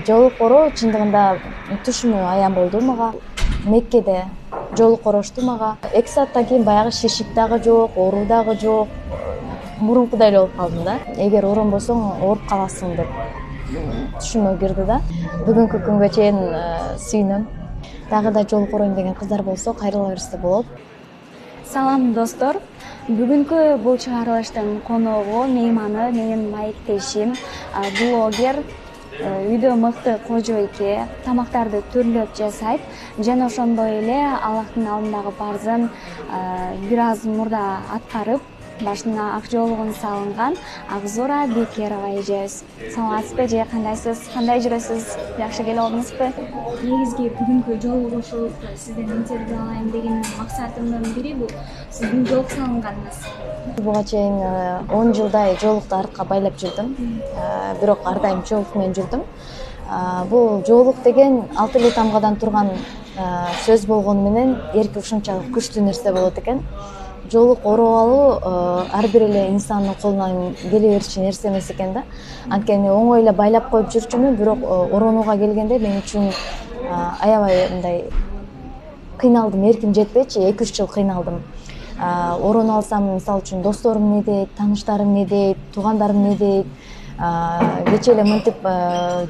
Жолукороо чындыгында түшүмү аян болду мага. Меккеде жолук орошту мага. 2 сааттан кийин баягы шишик дагы жок, оору дагы жок. Мурункудай эле болуп калдым да. Эгер оронбосоң ооруп каласың деп түшүмө кирди да. Бүгүнкү күнгө чейин сүйүнөм. Дагы да жолук ороюн деген кыздар болсо кайрыла берсе болот. Салам достор. Бүгүнкү бул чыгарылыштын коногу, мейманы менин маектешим, блогер, үйдө мыкты кожойке, тамактарды түрлөп жасайт жана ошондой эле Аллахтын алдындагы парзын бир аз мурда аткарып, башына ак жоолугун салынган Акзора Бекерова эжебиз. Саламатсызбы эже, кандайсыз? Кандай жүрөсүз? Жакшы келип алдыңызбы? Негизги бүгүнкү жолугушуулукту сизден интервью алайын деген максатымдын бири бул сиздин жоолук салынганыңыз. Буга чейин 10 жылдай жоолукту артка байлап жүрдүм. Бирок ар дайым жоолук менен жүрдүм. Бул жоолук деген алты эле тамгадан турган сөз болгону менен эрки ушунчалык күчтүү нерсе болот экен. Жоолук ороп алуу ар бир эле инсандын колунан келе берчү нерсе эмес экен да. Анткени оңой эле байлап коюп жүрчүмүн, бирок оронууга келгенде мен үчүн аябай мындай кыйналдым, эрким жетпейчи, 2-3 жыл кыйналдым. Ороно алсам, мисалы үчүн досторум эмне дейт, тааныштарым эмне дейт, туугандарым эмне дейт, кечээ эле мынтип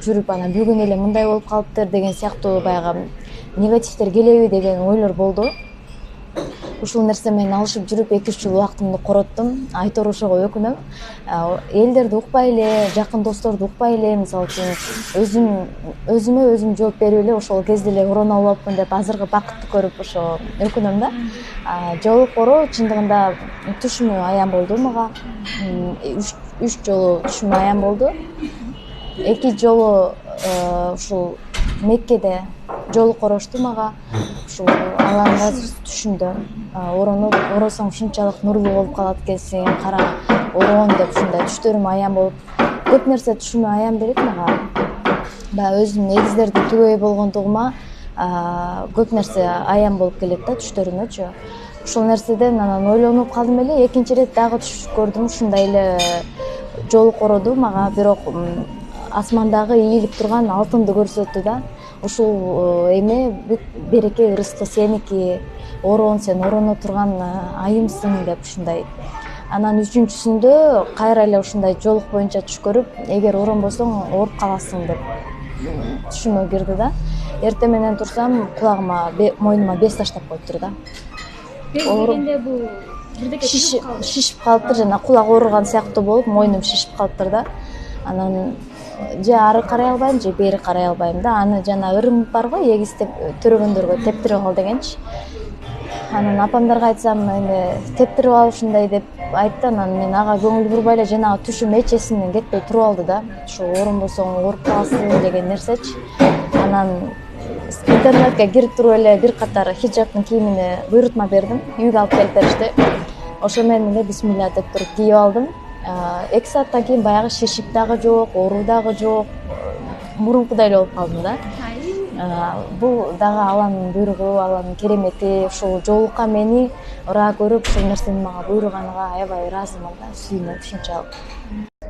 жүрүп анан бүгүн эле мындай болуп калыптыр деген сыяктуу баягы негативдер келеби деген ойлор болду. Ушул нерсе менен алышып жүрүп 2-3 жыл убактымды короттум. Айтор ошого өкүнөм. Элдерди укпай эле, жакын досторду укпай эле, мисалы үчүн өзүмө өзүм жооп берип эле ошол кезде эле ороно алып алыпмын деп азыркы бакытты көрүп ошо өкүнөм да. Жолук ороо чындыгында түшүмү аян болду мага. 3 жолу түшүмү аян болду. 2 жолу ушул Меккеде жолук орошту мага. Ушул алаңда түшүмдө оронуп, оросоң ушунчалык нурлуу болуп калат экенсиң, кара ороон деп ушундай түштөрүм аян болуп, көп нерсе түшүмө аян берет мага. Баягы өзүмдүн эгиздерди түгөй болгондугума көп нерсе аян болуп келет да түштөрүмөчү. Ушул нерседен анан ойлонуп калдым эле, экинчи ирет дагы түш көрдүм, ушундай эле жолук ороду мага, бирок асмандагы ийилип турган алтынды көрсөттү да. Ушул эме бүт береке ырыскы сеники, ороон сен ороно турган айымсың деп ушундай. Анан үчүнчүсүндө кайра эле ушундай жолук боюнча түш көрүп, эгер оронбосоң ооруп каласың деп түшүмө кирди да. Эртең менен турсам, кулагыма, мойнума без таштап коюптур да. Без дегенде бул бирдеке шишип калыптыр, жана кулак ооруган сыяктуу болуп, мойнум шишип калыптыр да. Анан же ары карай албайм, же бери карай албайм да. Аны жана ырым барго, эгиз төрөгөндөргө тептирип ал дегенчи. Анан апамдарга айтсам, эми тептирип ал ушундай деп айтты. Анан мен ага көңүл бурбай эле жанагы түшүм эч эсимден кетпей туруп алды да. Ушул оронбосоң ооруп каласың деген нерсечи. Анан интернетке кирип туруп эле бир катар хиджабтын кийимини буйрутма бердим. Үйгө алып келип беришти. Ошо менен эле бисмилля деп туруп кийип алдым. 2 сааттан кийин баягы шишик дагы жок, оору дагы жок. Мурункудай эле болуп калдым да. Бул дагы Алланын буйругу, Алланын керемети. Ушул жоолукка мени ыраа көрүп, ушул нерсени мага буйруганга аябай ыраазымын да, сүйүнөм ушунчалык.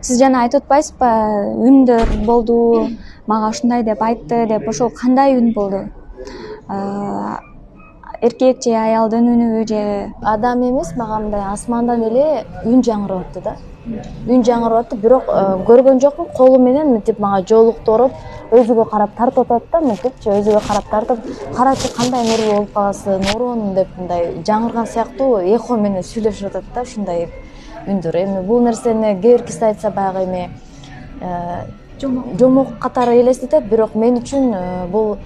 Сиз жана айтып атпайсызбы, үндөр болду, мага ушундай деп айтты деп. Ошол кандай үн болду? Эркек же аялдын үнүбү же Адам эмес, мага мындай асмандан эле үн жаңырап атты да. Үн жаңырап атты, бирок көргөн жокмун. Колу менен мынтип мага жоолукту ороп, өзүгө карап тартып атат да, мынтипчи өзүгө карап тартып, карачы кандай нурлуу болуп каласың, ороон деп мындай жаңырган сыяктуу эхо менен сүйлөшүп атат да, ушундай үндөр. Эми бул нерсени кээ биркиси айтса баягы эми жомок катары элестетет, бирок мен үчүн бул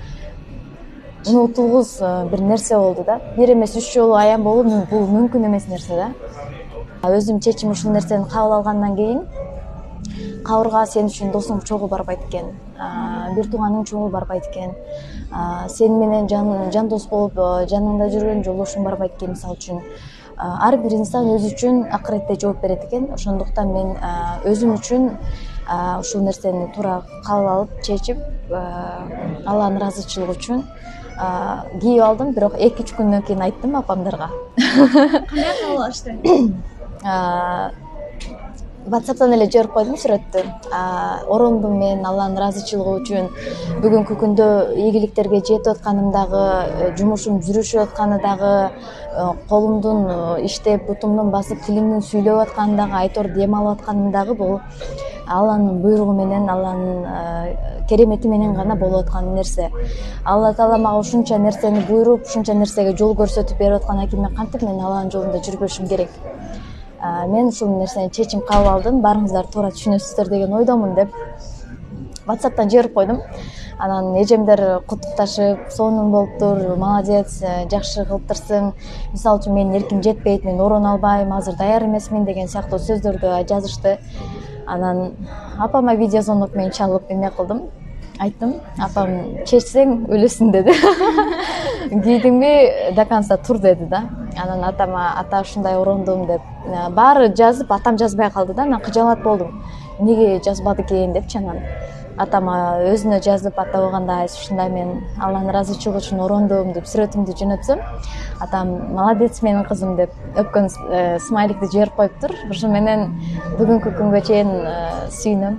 унутулгус бир нерсе болду да. Бир эмес 3 жолу аян болуу бул мүмкүн эмес нерсе да. Өзүм чечим ушул нерсени кабыл алгандан кийин кабырга сен үчүн досуң чогуу барбайт экен, бир тууганың чогуу барбайт экен, сен менен жан дос болуп жаныңда жүргөн жолдошуң барбайт экен. Мисалы үчүн ар бир инсан өзү үчүн акыретте жооп берет экен. Ошондуктан мен өзүм үчүн ушул нерсени туура кабыл алып чечип, Алланын ыраазычылыгы үчүн кийип алдым. Бирок 2-3 күндөн кийин айттым апамдарга. Кандай кабыл алышты? WhatsApp'tan эле жиберип койдум сүрөттү. Орондум мен Алланын ыраазычылыгы үчүн бүгүнкү күндө ийгиликтерге жетип атканымдагы, жумушум жүрүшүп атканы дагы, колумдун иштеп, бутумдун басып, тилимдин сүйлөп атканындагы, айтор дем алып атканымдагы бул Алланын буйругу менен, Алланын керемети менен гана болуп аткан нерсе. Алла Таала мага ушунча нерсени буйруп, ушунча нерсеге жол көрсөтүп берип аткандан кийин мен кантип Алланын жолунда жүрбөшүм керек? Мен ушул нерсени чечим кабыл алдым. Баарыңыздар туура түшүнөсүздөр деген ойдомун деп WhatsApp'тан жиберип койдум. Анан эжемдер куттукташып, сонун болуптур, молодец, жакшы кылыптырсың. Мисалы үчүн менин эрким жетпейт, мен ороно албайм, азыр даяр эмесмин деген сыяктуу сөздөрдү жазышты. Анан апама видеозвонок менен чалып эме кылдым. Айттым, апам чечсең өлөсүң деди. Кийдиңби до конца тур деди да. Анан атама ата ушундай орондум деп баары жазып, атам жазбай калды да. Анан кыжаалат болдум. Эмнеге жазбады экен депчи. Анан атама өзүнө жазып, ата болгондо ушундай мен Алланын ыраазычылыгы үчүн орондум деп сүрөтүмдү жөнөтсөм, атам молодец менин кызым деп өпкөн смайликти жиберип коюптур. Ошо менен бүгүнкү күнгө чейин сүйүнөм.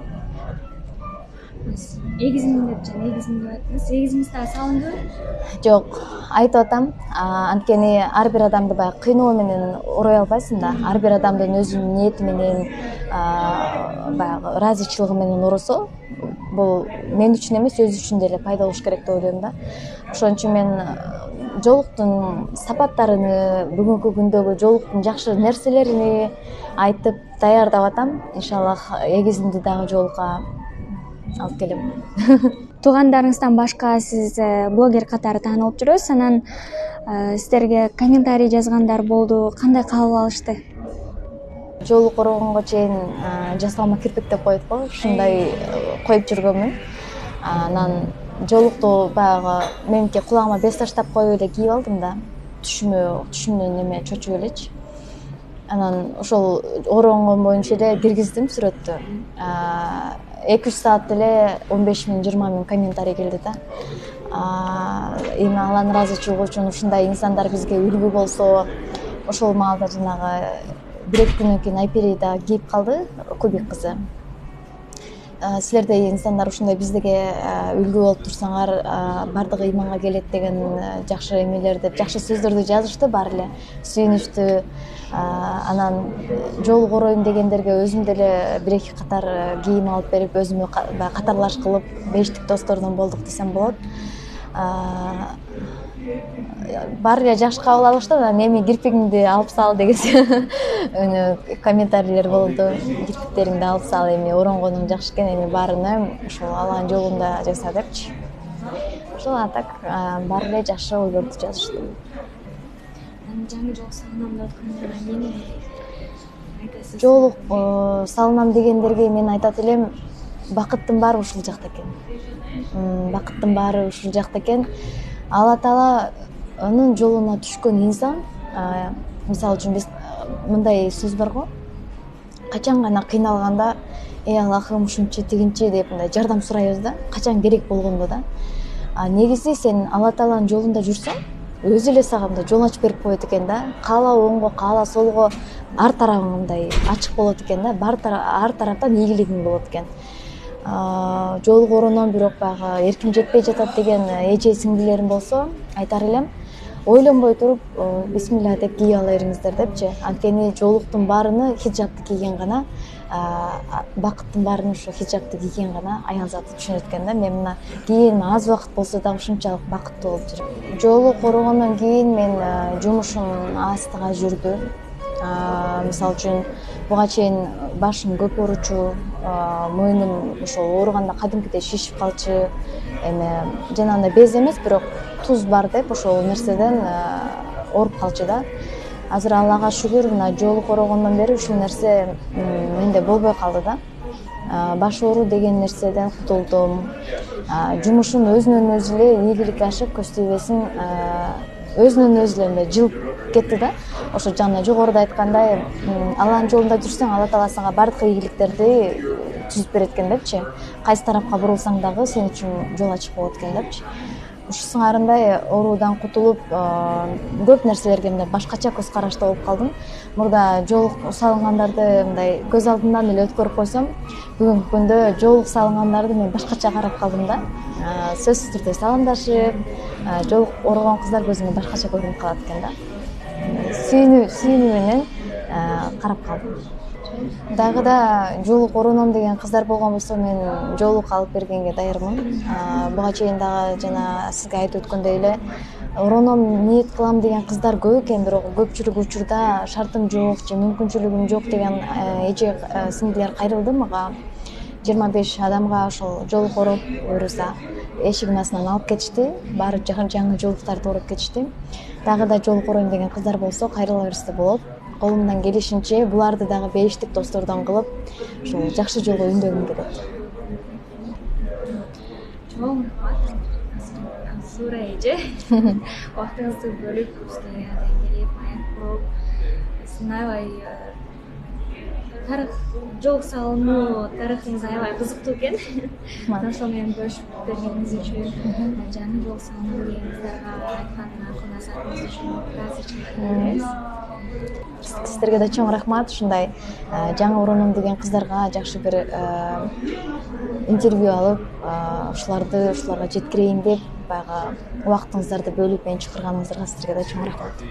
Эгизимин деп жана эгизим деп айттыңыз. Эгизиңиз дагы салынды? Жок, айтып атам. Анткени ар бир адамды баягы кыйноо менен орой албайсың да. Ар бир адамдын өзүнүн ниети менен, баягы ыраазычылыгы менен оросо, бул мен үчүн эмес, өзү үчүн деле пайдалуу болуш керек деп ойлойм да. Ошон үчүн мен жолуктун сапаттарыны, бүгүнкү күндөгү жолуктун жакшы нерселерини айтып даярдап атам. Иншаллах эгизимди дагы жолукка алып келем. Туугандарыңыздан башка сиз блогер катары таанылып жүрөсүз. Анан сиздерге комментарий жазгандар болду. Кандай кабыл алышты? Жолук орогонго чейин жасалма кирпик деп коет го, ушундай коюп жүргөнмүн. Анан жолукту баягы меники кулагыма бес таштап коюп эле кийип алдым да. Түшүмдөн эме чочуп элечи. Анан ошол орогон боюнча эле киргиздим сүрөттү. 2-3 саат эле 15.000, 20.000 комментарий келди да. Эми Алланын ыраазычылыгы үчүн ушундай инсандар бизге үлгү болсо, ошол маалда жанагы 1-2 күндөн кийин Айпери кийип калды, Кубик кызы. Силердей инсандар ушундай биздеге үлгү болуп турсаңар, бардыгы ыйманга келет деген жакшы эмелер деп, жакшы сөздөрдү жазышты баары эле. Сүйүнүштү. Анан жолук ороюм дегендерге өзүм деле 1-2 катар кийим алып берип, өзүмө катарлаш кылып, бештик достордон болдук десем болот. Баары эле жакшы кабыл алышты. Анан эми кирпигиңди алып сал деген комментарийлер болду. Кирпиктериңди алып сал, эми оронгонуң жакшы экен, эми баарына ошол Алланын жолунда жаса депчи. Ошол атак баары эле жакшы ойлорду жазышты. Жаңы жол салынам деп аткандарға эмне айтасыз? Жолук салынам дегендерге мен айтат элем, бакыттын баары ушул жакта экен. Бакыттын баары ушул жакта экен. Алла Таала анын жолуна түшкөн инсан, мисалы үчүн биз мындай сөз бар го. Качан гана кыйналганда, Аллахым ушунча тигинчи деп мындай жардам сурайбыз да, качан керек болгондо да. Негизи сен Алла Тааланын жолунда жүрсөң, өзү эле сага мындай жол ачып берип коет экен да. Каала оңго, каала солго, ар тарабың мындай ачык болот экен да. Ар тараптан ийгилигиң болот экен. Жолук оронон бирок баягы эрким жетпей жатат деген эже сиңдилерим болсо, айтар элем, ойлонбой туруп бисмилля деп кийип ала бериңиздер депчи. Анткени жолуктун баарыны хиджабты кийген гана, бакыттын баарыны ошо хиджабты кийген гана аял заты түшүнөт экен да. Мен мына кийин аз убакыт болсо да ушунчалык бакыттуу болуп жүрөм. Жолук орогондон кийин мен жумушум астыга жүрдү. Мисалы үчүн буга чейин башым көп ооручу, мойнум ошол ооруганда кадимкидей шишип калчу, эми жанагындай без эмес, бирок туз бар деп ошол нерседен ооруп калчу да. Азыр Аллага шүгүр, мына жолук орогондон бери ушул нерсе менде болбой калды да. Баш оору деген нерседен кутулдум. Жумушум өзүнөн өзү эле ийгиликке ашып, көз тийбесин өзүнөн өзү эле жылып кетти да. Ошо жана жогоруда айткандай, Алланын жолунда жүрсөң, Алла Таала сага бардык ийгиликтерди түзүп берет экен депчи. Кайсы тарапка бурулсаң дагы сен үчүн жол ачык болот экен депчи. ушу сыңарындай оорудан кутулуп көп нерселерге мындай башкача көз карашта болуп калдым. Мурда жоолук салынгандарды мындай көз алдымдан эле өткөрүп койсом, бүгүнкү күндө жоолук салынгандарды мен башкача карап калдым да. Сөзсүз түрдө саламдашып, жоолук оорогон кыздар көзүмө башкача көрүнүп калат экен да. Сүйүнүү менен карап калдым. Дагы да жоолук ороном деген кыздар болгон болсо, мен жоолук алып бергенге даярмын. Буга чейин дагы жана сизге айтып өткөндөй эле ороном ниет кылам деген кыздар көп экен, бирок көпчүлүк учурда шартым жок же мүмкүнчүлүгүм жок деген эже сиңдилер кайрылды мага. 25 адамга ошол жоолук ороп буюрса эшигин астынан алып кетишти. Баары жаңы жоолуктарды ороп кетишти. Дагы да жоолук ороюм деген кыздар болсо кайрыла берсе болот. Колумдан келишинче буларды дагы бештик достордон кылып, ушул жакшы жолго үндөгүм келет. Чоң рахмат. Сура эже. Убактыңызды бөлүп, студиядан келип, аят куруп, сиздин аябай тарых, жоолук салынуу тарыхыңыз аябай кызыктуу экен. Ошол менен бөлүшүп бергениңиз үчүн, жаңы жоолук салынуу деген кыздарга айткан акыл насаатыңыз үчүн ыраазычылык. Сиздерге да чоң рахмат. Ушундай жаңы ороном деген кыздарга жакшы бир интервью алып, ушуларга жеткирейин деп баягы убактыңыздарды бөлүп мени чакырганыңыздарга сиздерге да чоң рахмат.